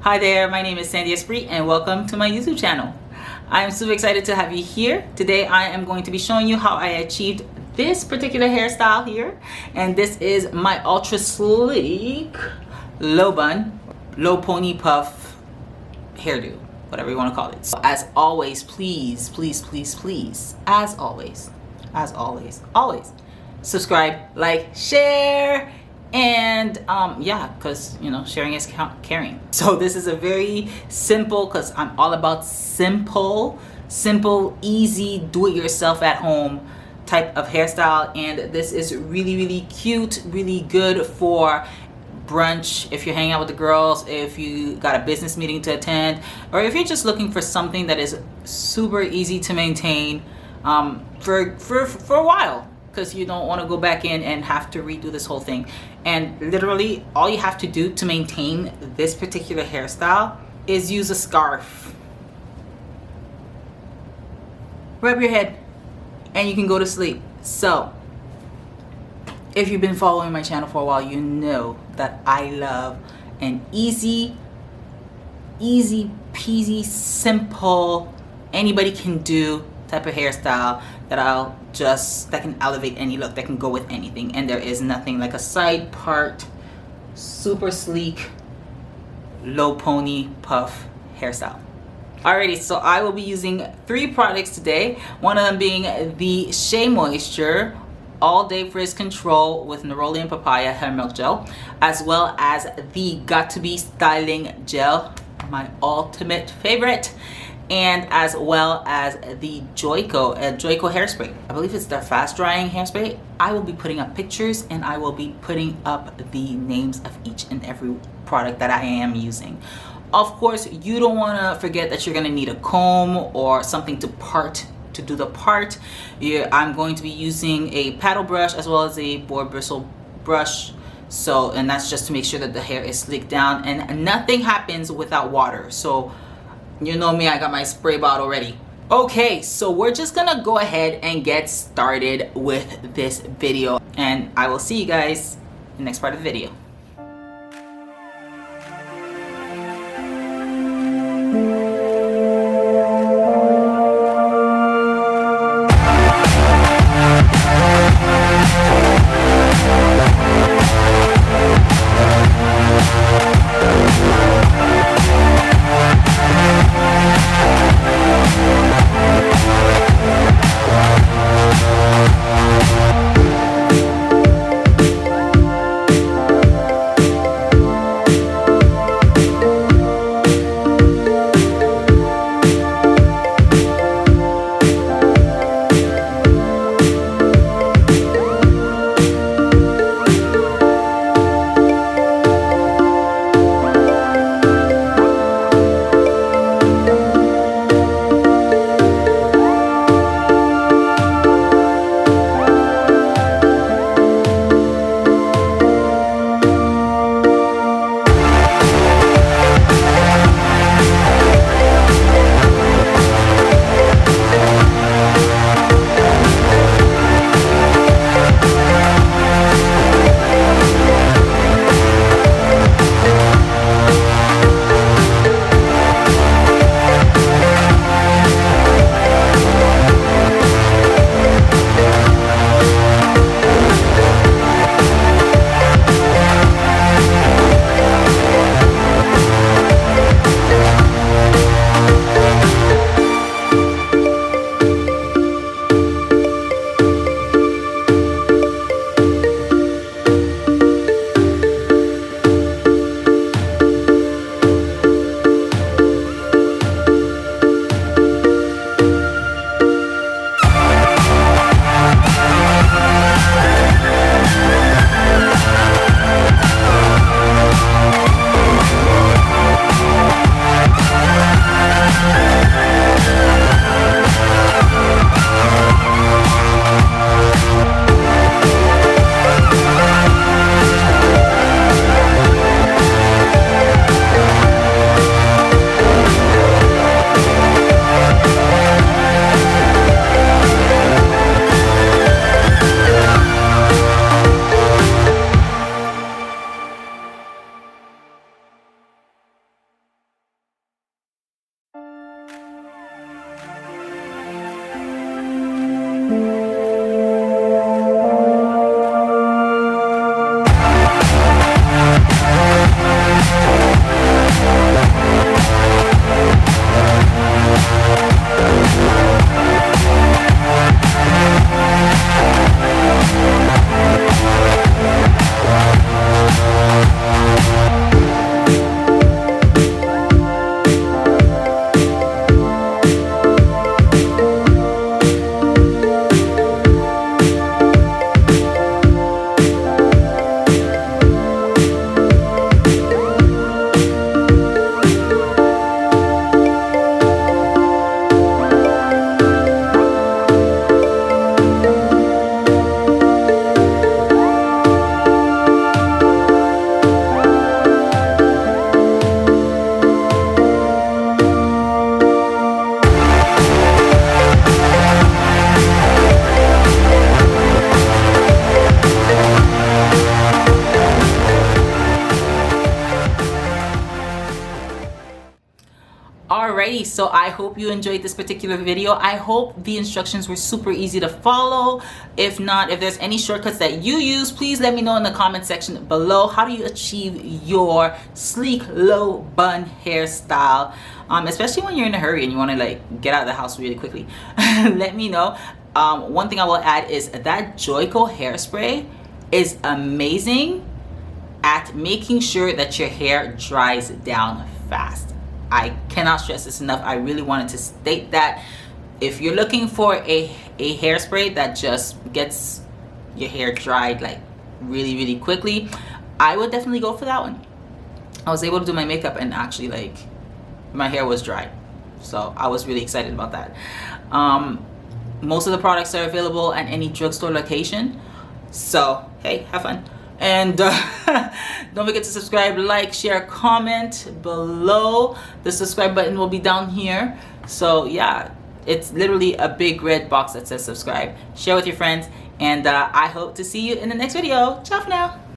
Hi there, my name is Sandy Esprit and welcome to my YouTube channel. I am super excited to have you here. Today I am going to be showing you how I achieved this particular hairstyle here. And this is my ultra sleek low bun, low pony puff hairdo, whatever you want to call it. So as always, please, as always, always subscribe, like, share, and yeah, because you know, sharing is caring. So this is a very simple, because I'm all about simple, easy, do it yourself at home type of hairstyle. And this is really cute, really good for brunch, if you're hanging out with the girls, if you got a business meeting to attend, or if you're just looking for something that is super easy to maintain for a while, because you don't want to go back in and have to redo this whole thing. And literally all you have to do to maintain this particular hairstyle is use a scarf, rub your head, and you can go to sleep. So if you've been following my channel for a while, you know that I love an easy peasy, simple, anybody can do type of hairstyle that can elevate any look, that can go with anything. And there is nothing like a side part, super sleek, low pony puff hairstyle. Alrighty, so I will be using 3 products today. One of them being the SheaMoisture All Day Frizz Control with Neroli and Papaya Hair Milk Gel, as well as the Got To Be Styling Gel, my ultimate favorite, and as well as the Joico hairspray. I believe it's their fast drying hairspray. I will be putting up pictures and I will be putting up the names of each and every product that I am using. Of course, you don't want to forget that you're going to need a comb or something to do the part. I'm going to be using a paddle brush as well as a boar bristle brush. So, and that's just to make sure that the hair is slicked down, and nothing happens without water. So you know me, I got my spray bottle ready. Okay, so we're just gonna go ahead and get started with this video, and I will see you guys in the next part of the video. So I hope you enjoyed this particular video. I hope the instructions were super easy to follow. If not, if there's any shortcuts that you use, please let me know in the comment section below. How do you achieve your sleek low bun hairstyle, especially when you're in a hurry and you want to like get out of the house really quickly? Let me know. One thing I will add is that Joico hairspray is amazing at making sure that your hair dries down fast. I cannot stress this enough. I really wanted to state that if you're looking for a hairspray that just gets your hair dried like really quickly, I would definitely go for that one. I was able to do my makeup and actually like my hair was dry, so I was really excited about that. Most of the products are available at any drugstore location, so hey, have fun. And don't forget to subscribe, like, share, comment below. The subscribe button will be down here. So yeah, it's literally a big red box that says subscribe. Share with your friends, and I hope to see you in the next video. Ciao for now.